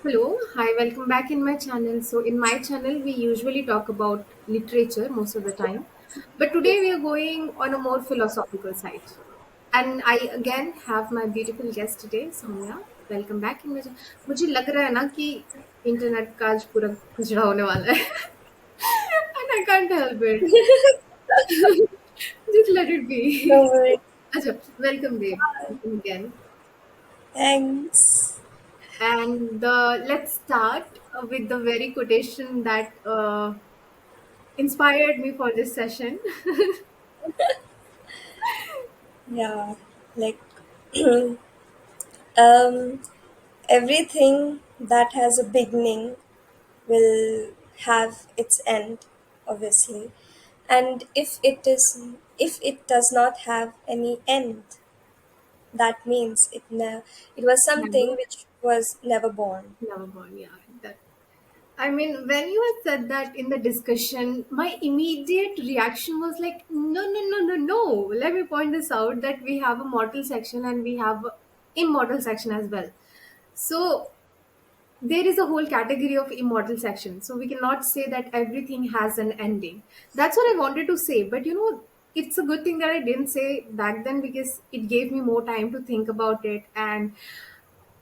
Hello, hi, welcome back in my channel. So, in my channel, we usually talk about literature most of the time, but today we are going on a more philosophical side. And I again have my beautiful guest today, Soumya. Welcome back in my channel. मुझे लग रहा है ना कि internet का आज पूरा कचरा होने वाला है and I can't help it. Just let it No be. worries. अच्छा, welcome babe. Welcome again. Thanks. And let's start with the very quotation that inspired me for this session. Yeah, like um, everything that has a beginning will have its end, obviously. And if it does not have any end, that means it was something Never, which was never born. never born. Yeah, that. I mean, when you had said that in the discussion, my immediate reaction was like, no, no, no, no, no. Let me point this out that we have a mortal section and we have a immortal section as well. So there is a whole category of immortal section, so we cannot say that everything has an ending. That's what I wanted to say, but it's a good thing that I didn't say back then because it gave me more time to think about it, and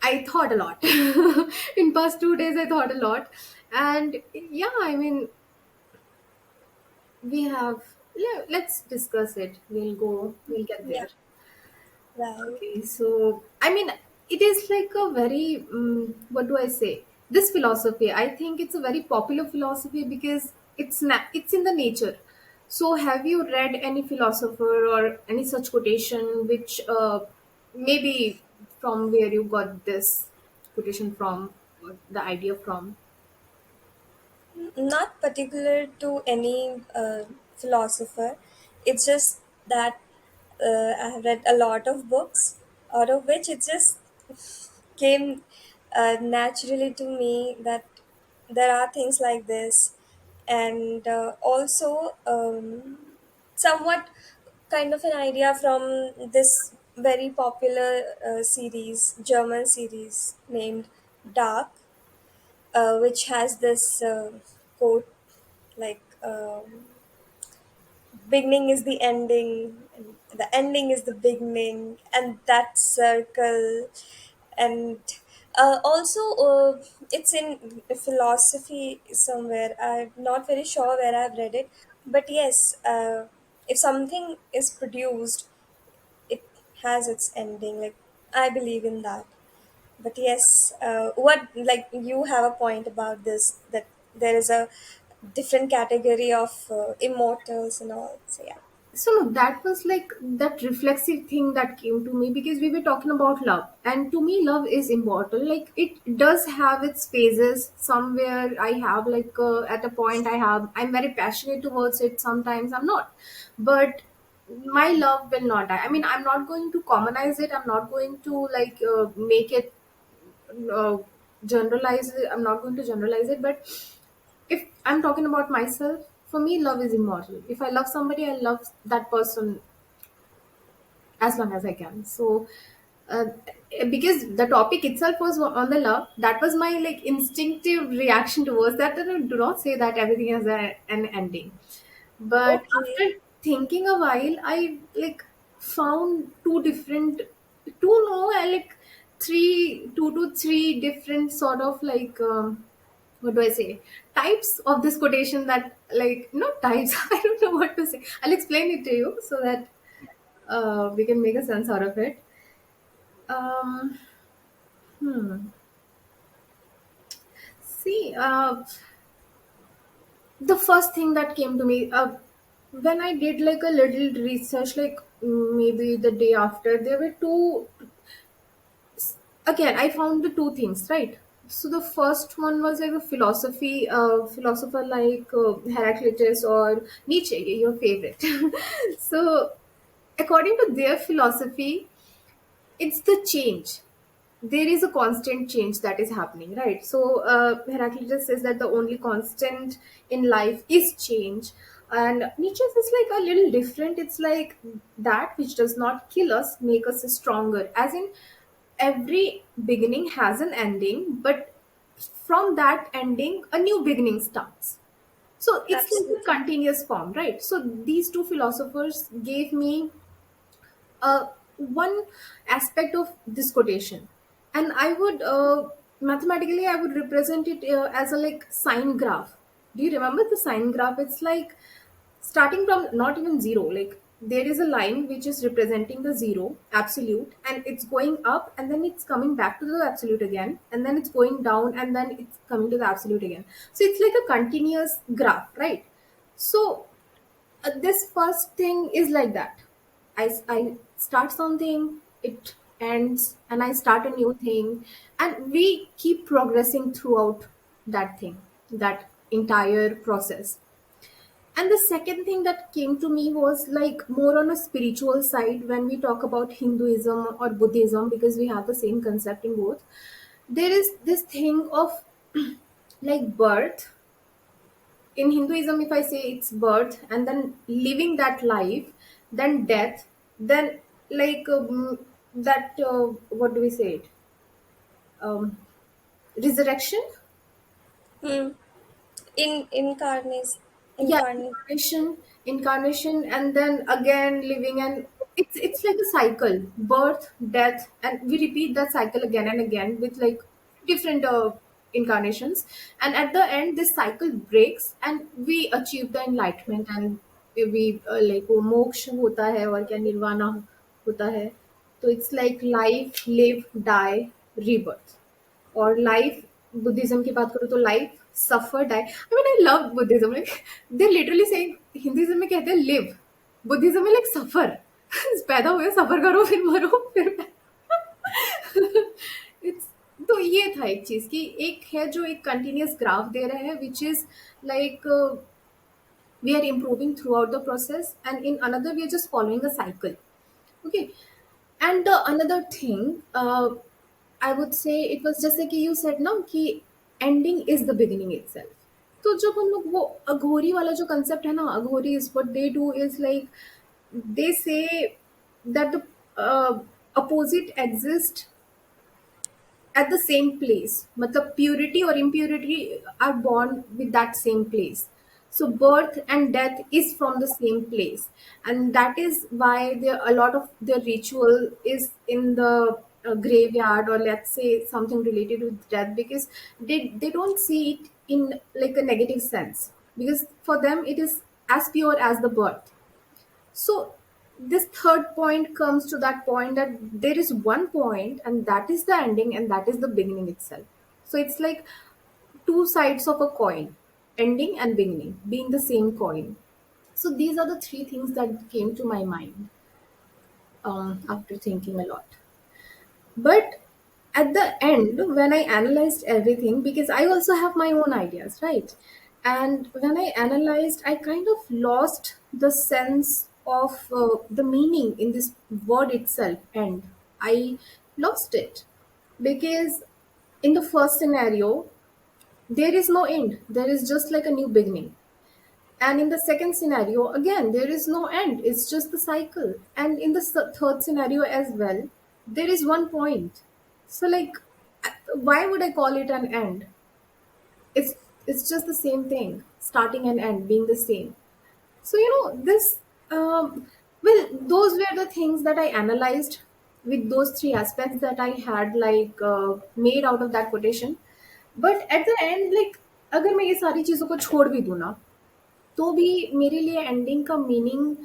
I thought a lot. In past 2 days I thought a lot, and yeah, I mean, we have let's discuss it. We'll get Yeah, there. right. Okay, so I mean, it is like a very what do I say? This philosophy, I think it's a very popular philosophy because it's in the nature. So, have you read any philosopher or any such quotation which maybe from where you got this quotation from, or the idea from? Not particular to any philosopher. It's just that I have read a lot of books, out of which it just came naturally to me that there are things like this, and also somewhat kind of an idea from this very popular German series named Dark, which has this quote like beginning is the ending and the ending is the beginning, and that circle. And also it's in philosophy somewhere. I'm not very sure where I've read it, but yes, if something is produced, it has its ending. Like, I believe in that. But yes, what, like, you have a point about this, that there is a different category of immortals and all. So yeah. So no, that was like that reflexive thing that came to me because we were talking about love, and to me, love is immortal. Like it does have its phases. Somewhere I have like at a point I'm very passionate towards it. Sometimes I'm not, but my love will not die. I mean, I'm not going to commonize it. I'm not going to like make it uh, generalize it. I'm not going to generalize it, but if I'm talking about myself, for me, love is immortal. If I love somebody, I love that person as long as I can. So, uh, because the topic itself was on the love, that was my like instinctive reaction towards that. That I do not say that everything has an ending. But Okay. after thinking a while, I like found two no, I like two to three different sort of like what do I say, types of this quotation that like not types. I don't know what to say. I'll explain it to you so that we can make a sense out of it. Um, hmm. See, the first thing that came to me when I did like a little research, like maybe the day after, there were two. Again, I found the two things, right? So the first one was like a philosopher like Heraclitus or Nietzsche, your favorite. So according to their philosophy, it's the change. There is a constant change that is happening, right? So Heraclitus says that the only constant in life is change, and Nietzsche is like a little different. It's like that which does not kill us make us stronger, as in every beginning has an ending, but from that ending a new beginning starts. So it's like a Absolutely. continuous form, right? So these two philosophers gave me one aspect of this quotation, and I would mathematically I would represent it as a like sine graph. Do you remember the sine graph? It's like starting from not even zero, like there is a line which is representing the zero absolute, and it's going up and then it's coming back to the absolute again, and then it's going down and then it's coming to the absolute again. So it's like a continuous graph, right? So this first thing is like that. I start something, it ends, and I start a new thing, and we keep progressing throughout that thing, that entire process. And the second thing that came to me was like more on a spiritual side when we talk about Hinduism or Buddhism, because we have the same concept in both. There is this thing of like birth. In Hinduism, if I say it's birth and then living that life, then death, then like that, what do we say it? Um, Resurrection. Hmm. In incarnate, Yeah, incarnate. incarnation, and then again living, and it's like a cycle, birth, death, and we repeat that cycle again and again with like different incarnations, and at the end this cycle breaks and we achieve the enlightenment, and we like वो मोक्ष होता है और क्या निर्वाणा होता है. तो it's like life, live, die, rebirth. और लाइफ, बुद्धिज्म की बात करूँ तो life, suffer, die. I mean I love Buddhism, like they literally say Hinduism में कहते हैं लिव, बुद्धिज्म में लाइक सफर. पैदा हुए सफर करो फिर मरो फिर इट्स. तो ये था एक चीज कि एक है जो एक कंटिन्यूअस ग्राफ दे रहे हैं which is like we are improving throughout the process, and in another we are just following a cycle. Okay. And the another thing, I would say it was just like you said now कि ending is the beginning itself. तो जब हम लोग वो अघोरी वाला जो concept है ना, अघोरी is what they do is like they say that the opposite exist at the same place. मतलब purity or impurity are born with that same place. So birth and death is from the same place, and that is why there a lot of the ritual is in the graveyard, or let's say something related with death, because they don't see it in like a negative sense, because for them it is as pure as the birth. So this third point comes to that point that there is one point and that is the ending and that is the beginning itself. So it's like two sides of a coin, ending and beginning being the same coin. So these are the three things that came to my mind after thinking a lot. But at the end, when I analyzed everything, because I also have my own ideas, right? And when I analyzed, I kind of lost the sense of the meaning in this word itself. And I lost it because in the first scenario, there is no end, there is just like a new beginning. And in the second scenario, again, there is no end. It's just the cycle. And in the third scenario as well, there is one point. So, like, why would I call it an end? It's it's just the same thing, starting and end being the same. So this. Well, those were the things that I analyzed with those three aspects that I had like made out of that quotation. But at the end, like, अगर मैं ये सारी चीज़ों को छोड़ भी दूँ ना, तो भी मेरे लिए एंडिंग का मीनिंग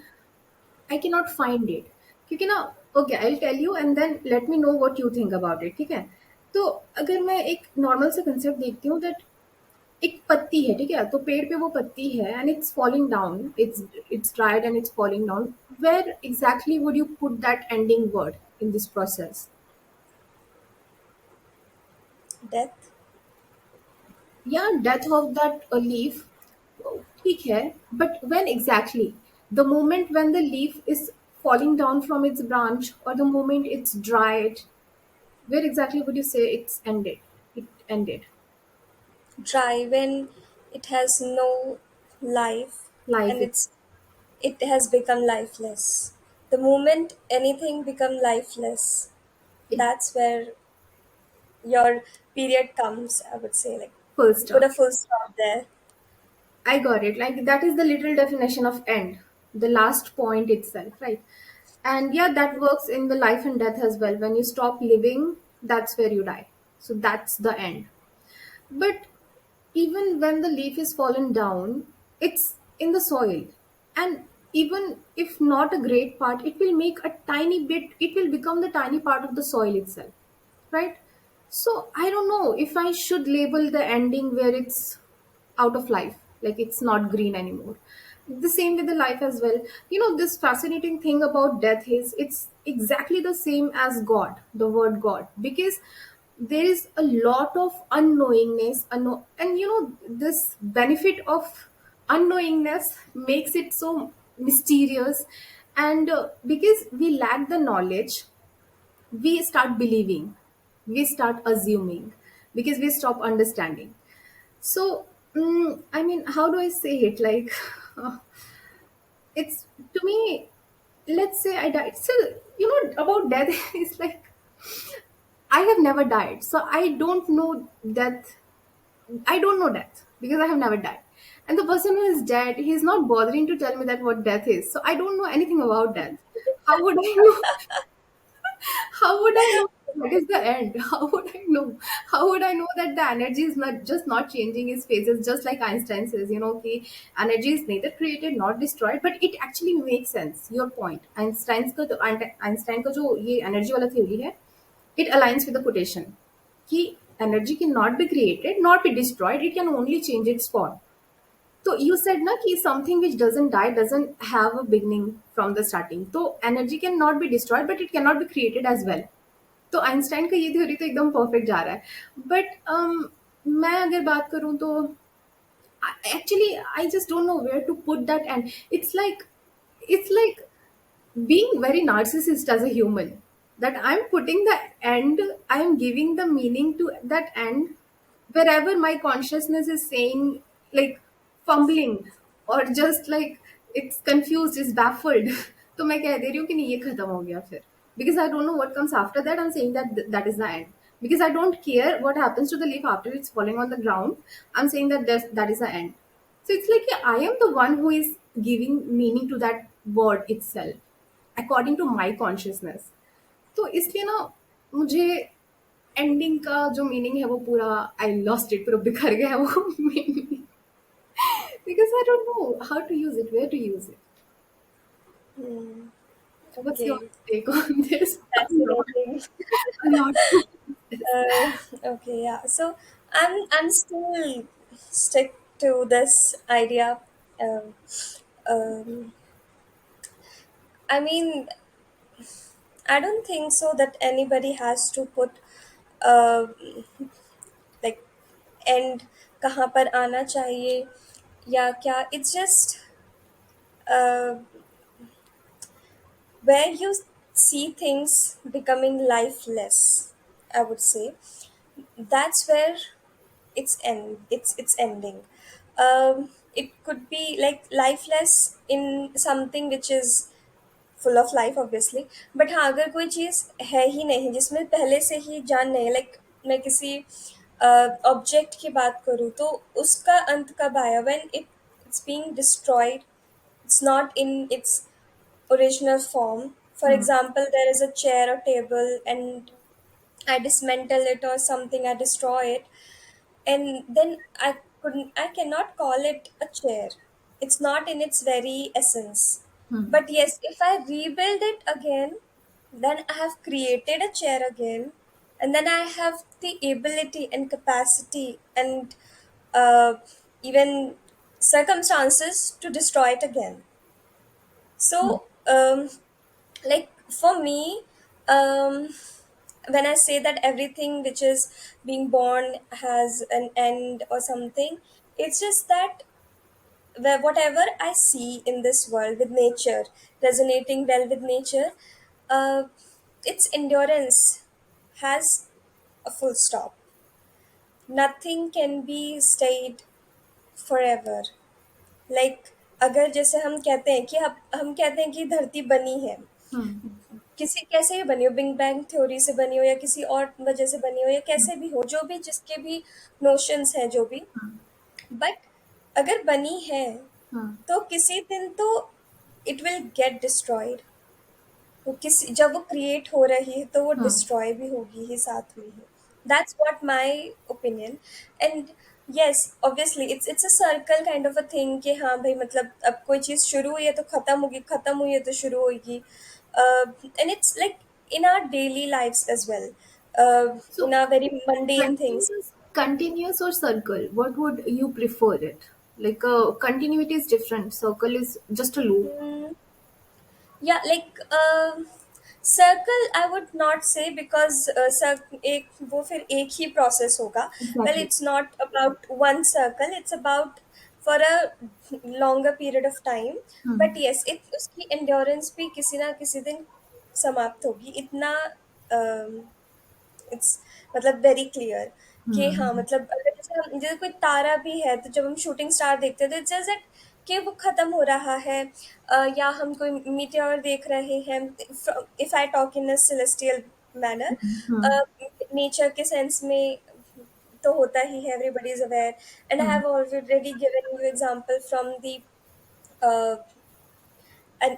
आई कैन नॉट फाइंड इट. क्योंकि ना, okay I will tell you and then let me know what you think about it, ठीक है? तो अगर मैं एक नॉर्मल सा कंसेप्ट देखती हूँ दैट एक पत्ती है, ठीक है? तो पेड़ पे वो पत्ती है and it's falling down, it's dried and it's falling down. Where exactly would you put that ending word in this process? Death. या डेथ ऑफ दैट लीफ, ठीक है, but when exactly the moment when the leaf is falling down from its branch, or the moment it's dried, where exactly would you say it ended? Dry when it has no life, Life, and it has become lifeless. The moment anything become lifeless, it that's where your period comes, I would say, like Full you put stop. a full stop there. I got it. Like that is the literal definition of end, the last point itself, right? And yeah, that works in the life and death as well. When you stop living, that's where you die. So that's the end. But even when the leaf is fallen down, it's in the soil. And even if not a great part, it will make a tiny bit, it will become the tiny part of the soil itself, right? So I don't know if I should label the ending where it's out of life, like it's not green anymore. The same with the life as well. You know, this fascinating thing about death is it's exactly the same as God, the word God, because there is a lot of unknowingness, and you know, this benefit of unknowingness makes it so mysterious. And because we lack the knowledge, we start believing, we start assuming, because we stop understanding. So I mean, how do I say it, like it's, to me, let's say I died, so you know about death is like, I have never died, so I don't know death. I don't know death because I have never died. And the person who is dead, he's not bothering to tell me that what death is. So I don't know anything about death. How would I know? How would I know what is the end? How would I know? How would I know that the energy is not just not changing its phases, just like Einstein says, you know, okay, energy is neither created nor destroyed, but it actually makes sense. Your point. Einstein का जो ये energy वाला theory है, it aligns with the quotation. कि energy cannot be created, not be destroyed, it can only change its form. So you said na कि something which doesn't die doesn't have a beginning from the starting. So energy cannot be destroyed, but it cannot be created as well. तो Einstein का ये theory तो एकदम perfect जा रहा है. But मैं अगर बात करूं तो actually I just don't know where to put that end it's like being very narcissist as a human, that I'm putting the end, I'm giving the meaning to that end wherever my consciousness is saying, like, fumbling, or just like it's confused, it's baffled. तो मैं कह दे रही हूँ कि नहीं ये खत्म हो गया फिर, because I don't know what comes after that. I'm saying that that is the end, because I don't care what happens to the leaf after it's falling on the ground. I'm saying that that is the end. So it's like, yeah, I am the one who is giving meaning to that word itself according to my consciousness. तो इसलिए ना मुझे ending का जो meaning है वो पूरा, I lost it, पूरा बिखर गया है वो meaning, because I don't know how to use it, where to use it. Hmm. What's your Okay, take on this? fascinating. A lot to this. Okay, yeah. So I'm still stick to this idea. Um, um, I mean, I don't think so that anybody has to put uh, like end कहाँ पर आना चाहिए या क्या. It's just uh, where you see things becoming lifeless, I would say. That's where it's ending. It could be like lifeless in something which is full of life obviously, but हाँ अगर कोई चीज़ है ही नहीं जिसमें पहले से ही जान नहीं, लाइक मैं किसी ऑब्जेक्ट की बात करूँ तो उसका अंत कब आया, when it's being destroyed, it's not in its original form. For Hmm. example, there is a chair or table and I dismantle it or something, I destroy it, and then I cannot call it a chair. It's not in its very essence. Hmm. But yes, if I rebuild it again, then I have created a chair again, and then I have the ability and capacity and uh, even circumstances to destroy it again. Hmm. So, like for me, um, when I say that everything which is being born has an end or something, it's just that whatever I see in this world with nature, resonating well with nature, uh, its endurance has a full stop. Nothing can be stayed forever. Like अगर जैसे हम कहते हैं कि हम कहते हैं कि धरती बनी है, Hmm. किसी कैसे ही बनी हो, बिग बैंग थ्योरी से बनी हो या किसी और वजह से बनी हो या कैसे भी हो, जो भी जिसके भी नोशंस हैं जो भी, बट अगर बनी है हाँ तो किसी दिन तो इट विल गेट डिस्ट्रॉयड। वो किसी जब वो क्रिएट हो रही है तो वो हाँ। डिस्ट्रॉय भी होगी ही साथ में ही। That's what my opinion. And yes obviously it's a circle kind of a thing कि हाँ भाई मतलब अब कोई चीज़ शुरू हुई है तो खत्म होगी, खत्म हुई है तो शुरू होगी। And it's like in our daily lifes as well, in So our very mundane things. continuous or circle? What would you prefer it? Like continuity is different. Circle is just a loop. या like circle I would not से because एक वो फिर एक ही process होगा। Well Exactly. It's not about one circle, it's about for a longer period of time. Hmm. But yes it उसकी endurance भी किसी ना किसी दिन समाप्त होगी, इतना इट्स मतलब वेरी क्लियर कि हाँ Hmm. मतलब अगर जैसे कोई तारा भी है तो जब हम शूटिंग स्टार देखते हैं तो इट्स जस्ट दैट कि वो खत्म हो रहा है। या हम कोई मीटेor देख रहे हैं, if I talk in a celestial manner, Hmm. Nature के सेंस में तो होता ही है, everybody is aware. And I Hmm. Have already given you example from the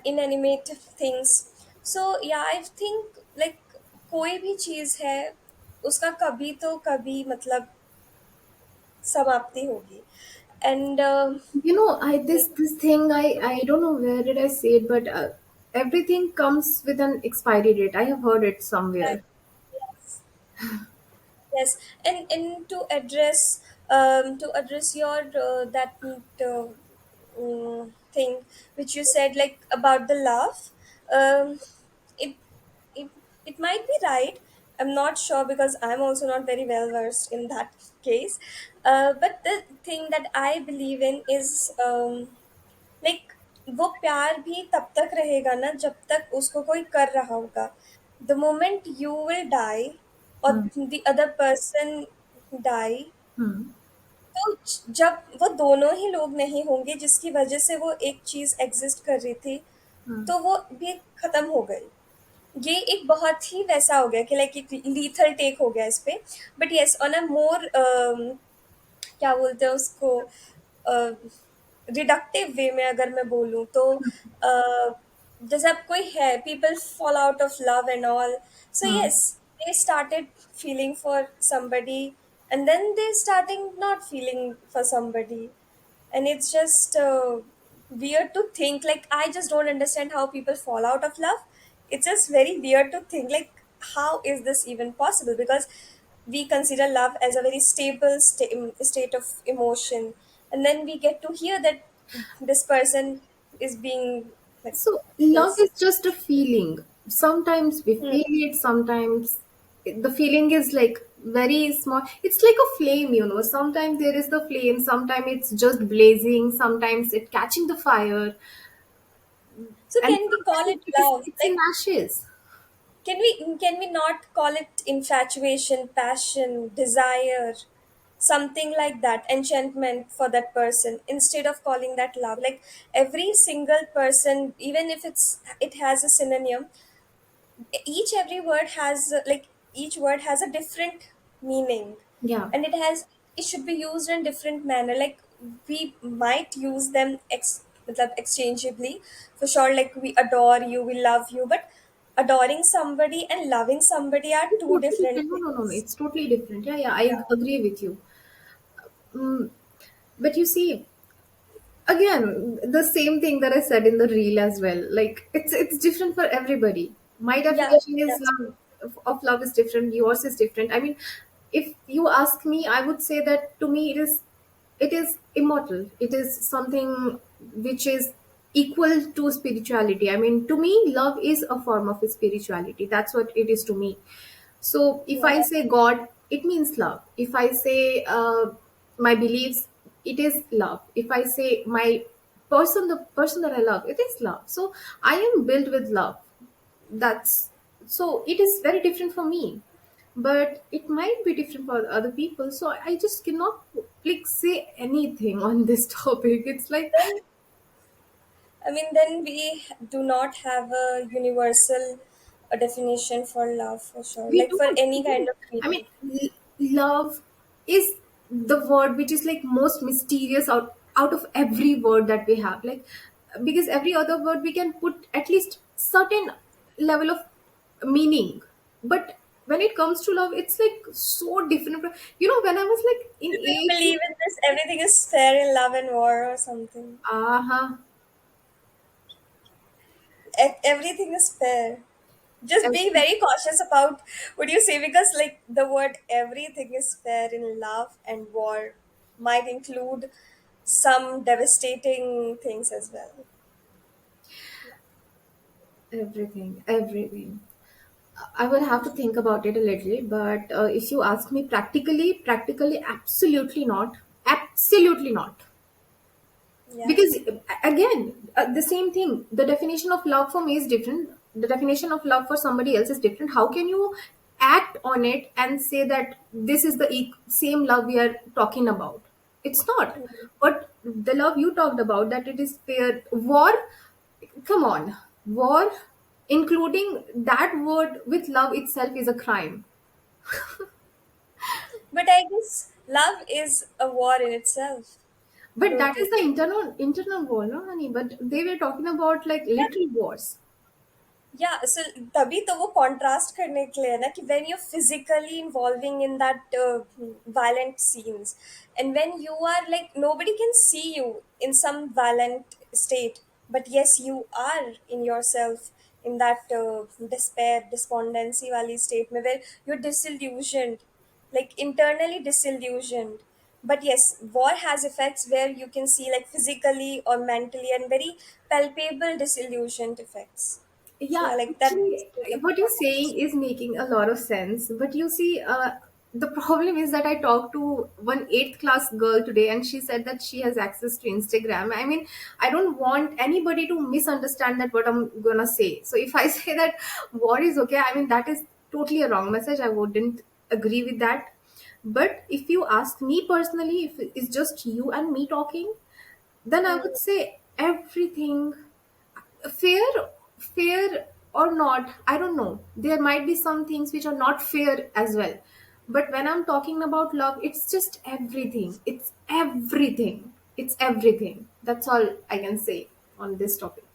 inanimate things. So yeah, I think like कोई भी चीज है उसका कभी तो कभी मतलब समाप्ति होगी। And You know, I this thing I don't know where did I say it, but everything comes with an expiry date. I have heard it somewhere. yes, yes, and to address your thing which you said like about the love, um, it it it might be right. I'm not sure because I'm also not very well versed in that case. But the thing that I believe in is like वो प्यार भी तब तक रहेगा ना जब तक उसको कोई कर रहा होगा। The moment you will die और Hmm. The other person die, Hmm. तो जब वो दोनों ही लोग नहीं होंगे जिसकी वजह से वो एक चीज एग्जिस्ट कर रही थी, Hmm. तो वो भी खत्म हो गई। ये एक बहुत ही वैसा हो गया कि लाइक एक लीथल टेक हो गया इस पे। बट यस ऑन अ मोर क्या बोलते हैं उसको, रिडक्टिव वे में अगर मैं बोलूँ तो जैसे अब कोई है, people fall out of love and all, so Hmm. Yes they started feeling for somebody and then they starting not feeling for somebody, and it's just weird to think, like I just don't understand how people fall out of love. It's just very weird to think like how is this even possible, because we consider love as a very stable state of emotion, and then we get to hear that this person is being like So love this. is just a feeling. Sometimes we Hmm. feel it, sometimes the feeling is like very small. It's like a flame, you know. Sometimes there is the flame, sometimes it's just blazing, sometimes it catching the fire, So and can we call sometimes it it is love? it's in Like ashes. can we not call it infatuation, passion, desire, something like that, enchantment for that person instead of calling that love? Like every single person, even if it has a synonym, each every word has like each word has a different meaning, Yeah. and it should be used in different manner. Like we might use them matlab exchangeably for sure, like we adore you, we love you, but adoring somebody and loving somebody are It's two totally different different. No, no, no, no. things. It's totally different. Yeah, yeah, I Yeah. agree with you. Mm, but you see, again, the same thing that I said in the reel as well. Like it's different for everybody. My Yeah, definition is that's love of love is different. Yours is different. I mean, if you ask me, I would say that to me it is immortal. It is something which is equal to spirituality. I mean, to me, love is a form of spirituality. That's what it is to me. So if yeah. I say God, it means love. If I say my beliefs, it is love. If I say my the person that I love, it is love. So I am built with love. That's so it is very different for me, but it might be different for other people. So I just cannot like say anything on this topic. It's like Then I mean, then we do not have a universal. a definition for love for sure, We like do. for We any kind do. of I mean, feeling. love is the word which is like most mysterious out of every word that we have. Like, because every other word we can put at least certain level of meaning, but when it comes to love, it's like so different. When I was like in Do you eighth, believe in this? Everything is fair in love and war or something. uh-huh, Everything is fair. Just be very cautious about what you say, because like the word everything is fair in love and war might include some devastating things as well. everything. I will have to think about it a little, but if you ask me practically, absolutely not. Absolutely not. Yeah. Because again, the same thing. The definition of love for me is different. The definition of love for somebody else is different. How can you act on it and say that this is the same love we are talking about? It's not. But the love you talked about, that it is fair. War, come on. War, including that word with love itself, is a crime. But I guess love is a war in itself, But don't that is you the think? internal war, no, honey. But they were talking about like literal wars. या सो तभी तो वो contrast करने के लिए है ना कि when you physically involving in that violent scenes, and when you are like nobody can see you in some violent state, but yes you are in yourself in that despair despondency wali state mein where you're disillusioned, like internally disillusioned. But yes, war has effects where you can see like physically or mentally and very palpable disillusioned effects. So Yeah, yeah, like that is actually, the what you're saying context. is making a lot of sense. But you see, the problem is that I talked to one eighth class girl today, and she said that she has access to Instagram. I mean, I don't want anybody to misunderstand that what I'm gonna say. So if I say that war is okay, I mean that is totally a wrong message. I wouldn't agree with that. But if you ask me personally, if it's just you and me talking, then I Hmm. would say everything fair. Fair or not, I don't know, there might be some things which are not fair as well, but when I'm talking about love, it's just everything. It's everything. That's all I can say on this topic.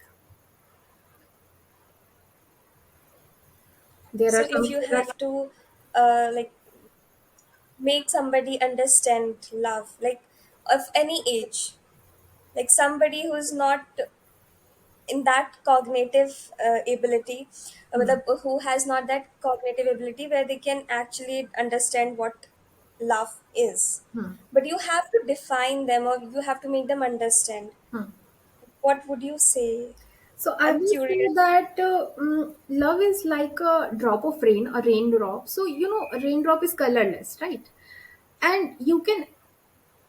There are So some if you things that have to like make somebody understand love, like of any age, like somebody who's not in that cognitive ability, hmm, who has not that cognitive ability where they can actually understand what love is, hmm, but you have to define them or you have to make them understand. hmm. What would you say? So I I'm will say curious. that love is like a drop of rain, a raindrop. So a raindrop is colorless, right? And you can,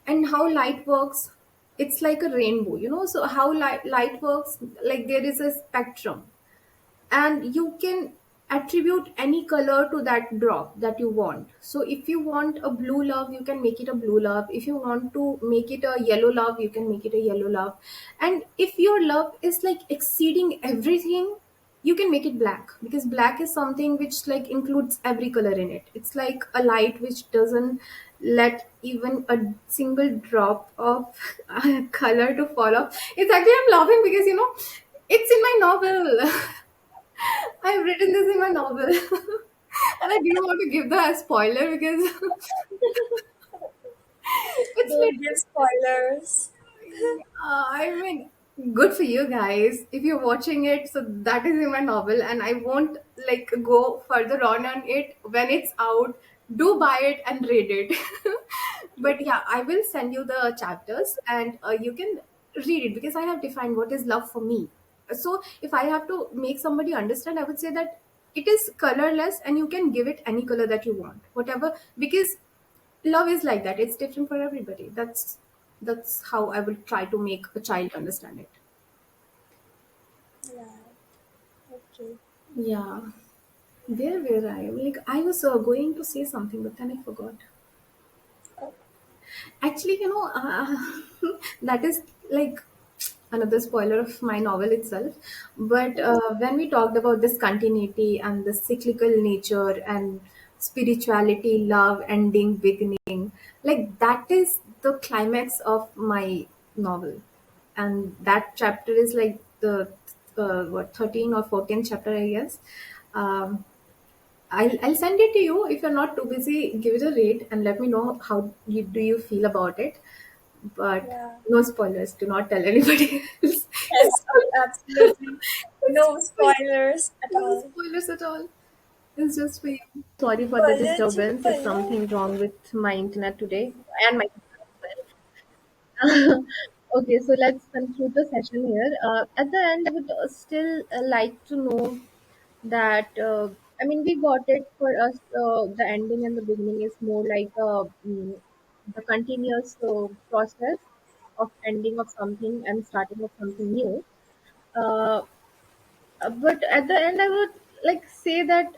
and how light works, it's like a rainbow. So how light works, like there is a spectrum, and you can attribute any color to that drop that you want. So if you want a blue love, you can make it a blue love. If you want to make it a yellow love, you can make it a yellow love. And if your love is like exceeding everything, you can make it black, because black is something which like includes every color in it. It's like a light which doesn't let even a single drop of color to fall off. It's actually, I'm laughing because it's in my novel. I've written this in my novel. And I didn't want to give the spoiler because it's Don't give literally, spoilers. I mean, good for you guys if you're watching it. So that is in my novel, and I won't like go further on it. When it's out, do buy it and read it. But yeah, I will send you the chapters, and you can read it, because I have defined what is love for me. So if I have to make somebody understand, I would say that it is colorless, and you can give it any color that you want, whatever, because love is like that. It's different for everybody. That's how I will try to make a child understand it. Yeah. Okay. Yeah. Where were I? Like, I was going to say something, but then I forgot. Actually, that is like, another spoiler of my novel itself. But when we talked about this continuity and the cyclical nature and spirituality, love, ending, beginning, like that is the climax of my novel. And that chapter is like the what 13 or 14th chapter, I guess. I'll send it to you. If you're not too busy, give it a read and let me know how you feel about it. But Yeah. no spoilers. Do not tell anybody else. Yes, absolutely. It's No just for you. spoilers at No all. spoilers at all. It's just for you. Sorry for the Palla disturbance. There's Chippalla. something wrong with my internet today and my computer as well. Okay, so let's conclude the session here. At the end, I would still like to know that I mean we got it for us. The ending and the beginning is more like the continuous process of ending of something and starting of something new. Uh, but at the end, I would like say that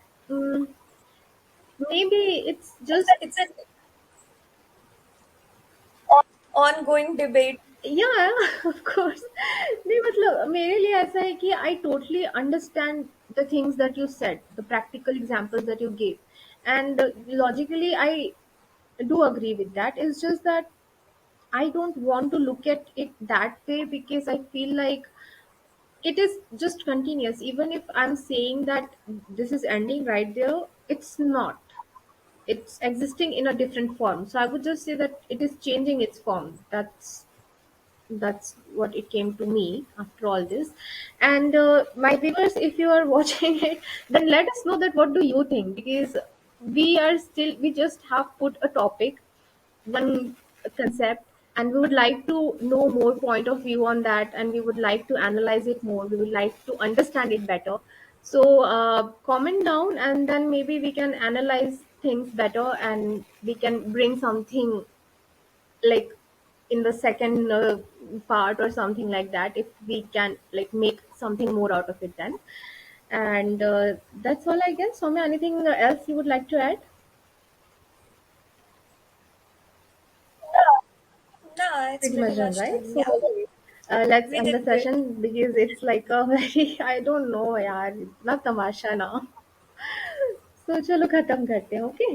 maybe it's just It's an ongoing debate. yeah, of course. नहीं मतलब मेरे लिए ऐसा है कि I totally understand the things that you said, the practical examples that you gave, and logically I do agree with that. It's just that I don't want to look at it that way because I feel like it is just continuous. Even if I'm saying that this is ending right there, it's not. It's existing in a different form. So I would just say that it is changing its form. That's what it came to me after all this. And my viewers, if you are watching it, then let us know that what do you think, because we just have put a topic, one concept, and we would like to know more point of view on that, and we would like to analyze it more, we would like to understand it better. So comment down and then maybe we can analyze things better and we can bring something like in the second part or something like that, if we can like make something more out of it then. And that's all, I guess. Soumya, anything else you would like to add? No, it's Pretty pretty much done, much right? done. So Yeah, let's we end did the great. session because it's like a very I don't know यार इतना तमाशा ना. So चलो खत्म करते हैं. Okay.